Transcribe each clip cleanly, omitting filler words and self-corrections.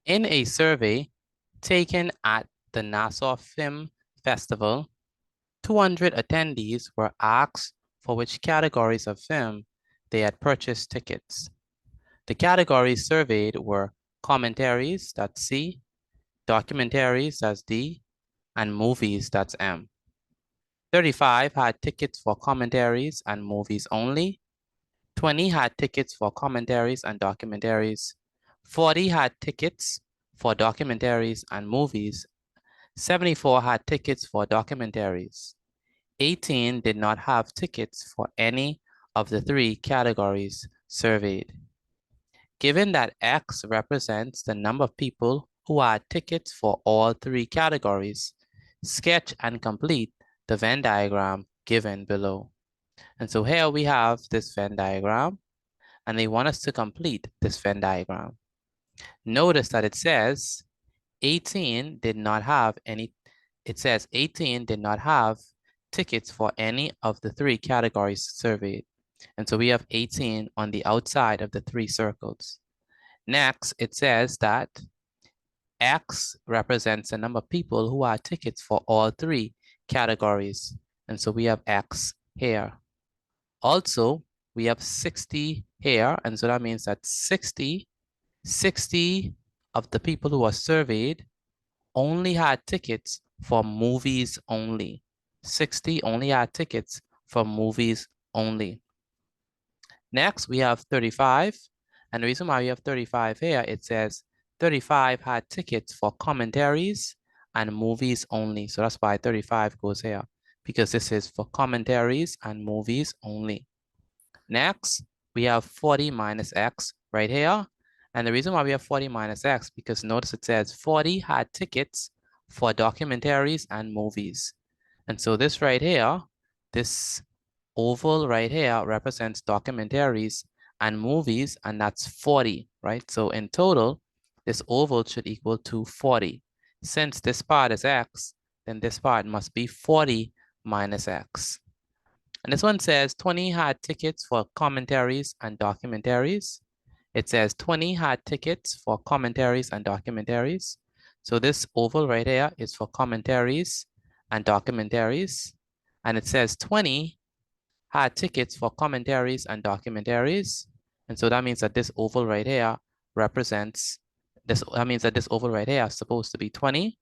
In a survey taken at the Nassau Film Festival, 200 attendees were asked for which categories of film they had purchased tickets. The categories surveyed were commentaries, that's C, documentaries, that's D, and movies, that's M. 35 had tickets for commentaries and movies only. 20 had tickets for commentaries and documentaries. 40 had tickets for documentaries and movies. 74 had tickets for documentaries. 18 did not have tickets for any of the three categories surveyed. Given that X represents the number of people who had tickets for all three categories, sketch and complete the Venn diagram given below. And so here we have this Venn diagram, and they want us to complete this Venn diagram. Notice that it says 18 did not have any, it says 18 did not have tickets for any of the three categories surveyed. And so we have 18 on the outside of the three circles. Next, it says that X represents the number of people who had tickets for all three categories. And so we have X here. Also, we have 60 here. And so that means that 60 of the people who were surveyed only had tickets for movies only. 60 only had tickets for movies only. Next, we have 35. And the reason why we have 35 here, it says 35 had tickets for commentaries and movies only. So that's why 35 goes here, because this is for commentaries and movies only. Next, we have 40 minus X right here. And the reason why we have 40 minus X, because notice it says 40 had tickets for documentaries and movies. And so this right here, this oval right here represents documentaries and movies, and that's 40, right? So in total, this oval should equal to 40. Since this part is X, then this part must be 40 minus X. And this one says 20 had tickets for commentaries and documentaries. It says 20 had tickets for commentaries and documentaries. So this oval right here is for commentaries and documentaries. And it says 20 had tickets for commentaries and documentaries. And so that means that this oval right here represents this. That means that this oval right here is supposed to be 20.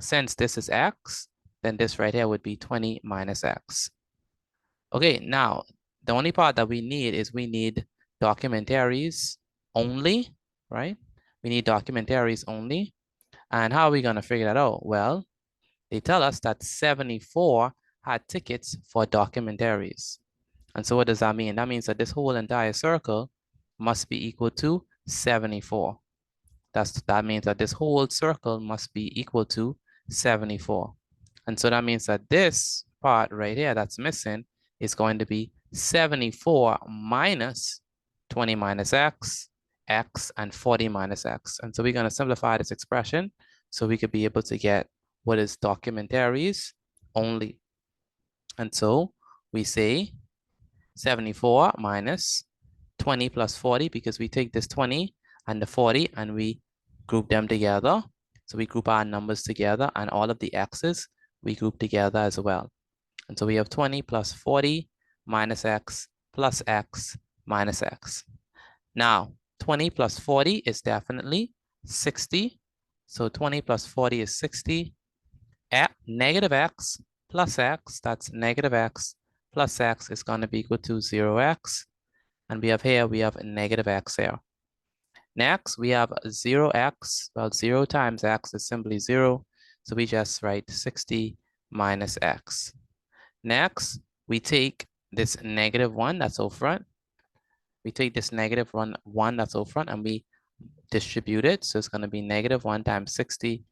Since this is X, then this right here would be 20 minus X. Okay, now the only part that we need is we need documentaries only, right? We need documentaries only. And how are we going to figure that out? Well, they tell us that 74 had tickets for documentaries. And so what does that mean? That means that this whole entire circle must be equal to 74. That means that this whole circle must be equal to 74. And so that means that this part right here that's missing is going to be 74 minus 20 minus X, X, and 40 minus X. And so we're going to simplify this expression so we could be able to get what is documentaries only. And so we say 74 minus 20 plus 40, because we take this 20 and the 40 and we group them together. So we group our numbers together, and all of the X's we group together as well. And so we have 20 plus 40 minus X plus X minus X. Now, 20 plus 40 is definitely 60. So 20 plus 40 is 60. Negative X plus X, that's negative X plus X is going to be equal to 0x. And we have a negative X here. Next, we have 0x. Well, 0 times X is simply 0. So we just write 60 minus X. Next, we take this negative 1 that's over front. We take this negative 1 that's over front and we distribute it. So it's going to be negative 1 times 60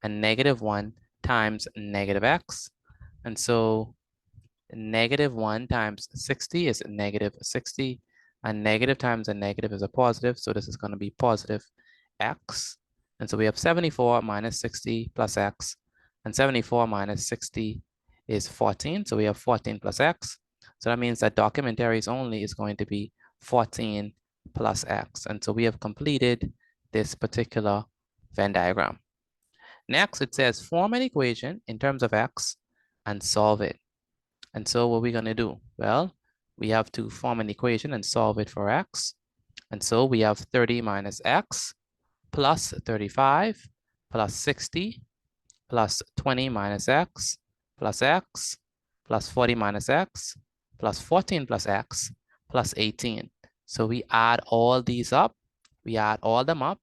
and negative 1 times negative X. And so negative 1 times 60 is negative 60. And negative times a negative is a positive. So this is going to be positive X. And so we have 74 minus 60 plus X. And 74 minus 60 is 14. So we have 14 plus X. So that means that documentaries only is going to be 14 plus X. And so we have completed this particular Venn diagram. Next, it says form an equation in terms of x and solve it. And so what we're going to do? Well, we have to form an equation and solve it for x. And so we have 30 minus x plus 35 plus 60 plus 20 minus x plus 40 minus x plus 14 plus x plus 18. So we add all these up, we add all them up,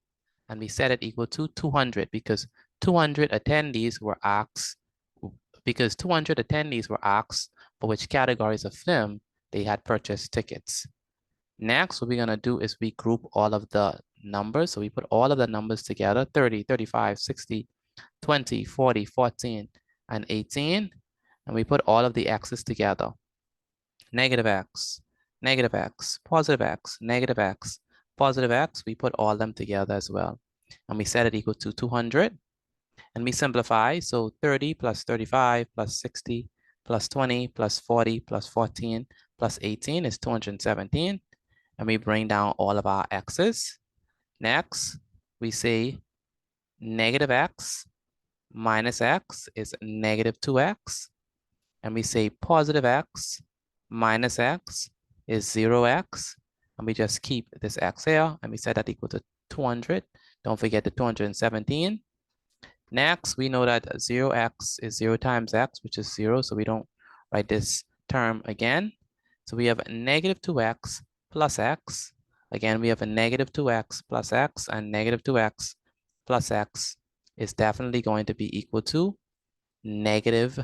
and we set it equal to 200 because 200 attendees were asked, for which categories of film they had purchased tickets. Next, what we're gonna do is we group all of the numbers. So we put all of the numbers together, 30, 35, 60, 20, 40, 14, and 18. And we put all of the x's together. Negative x, negative x, positive x, negative x, positive x. We put all them together as well. And we set it equal to 200. And we simplify. So 30 plus 35 plus 60 plus 20 plus 40 plus 14 plus 18 is 217. And we bring down all of our x's. Next, we say negative x minus x is negative 2x. And we say positive x minus x is 0x. And we just keep this x here, and we set that equal to 200. Don't forget the 217. Next, we know that 0x is 0 times x, which is 0. So we don't write this term again. So we have negative 2x plus x. Again, we have a negative 2x plus x, and negative 2x plus x is definitely going to be equal to negative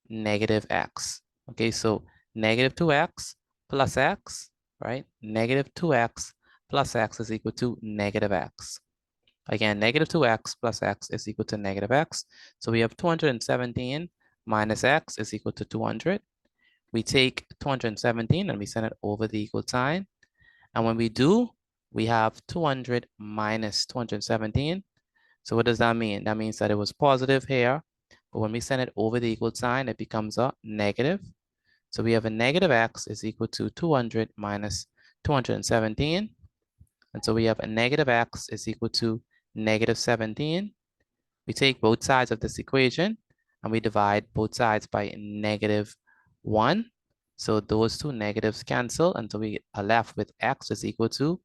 x. Okay, so negative 2x plus x, right? Negative 2x plus x is equal to negative x. Again, negative 2x plus x is equal to negative x. So we have 217 minus x is equal to 200. We take 217 and we send it over the equal sign. And when we do, we have 200 minus 217. So what does that mean? That means that it was positive here, but when we send it over the equal sign, it becomes a negative. So we have a negative x is equal to 200 minus 217. And so we have a negative x is equal to negative 17. We take both sides of this equation and we divide both sides by negative 1. So those two negatives cancel, and so we are left with x is equal to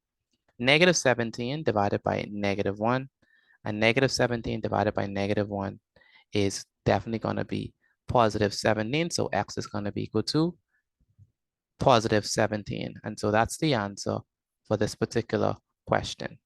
negative 17 divided by negative 1. And negative 17 divided by negative 1 is definitely going to be positive 17. So x is going to be equal to positive 17. And so that's the answer for this particular question.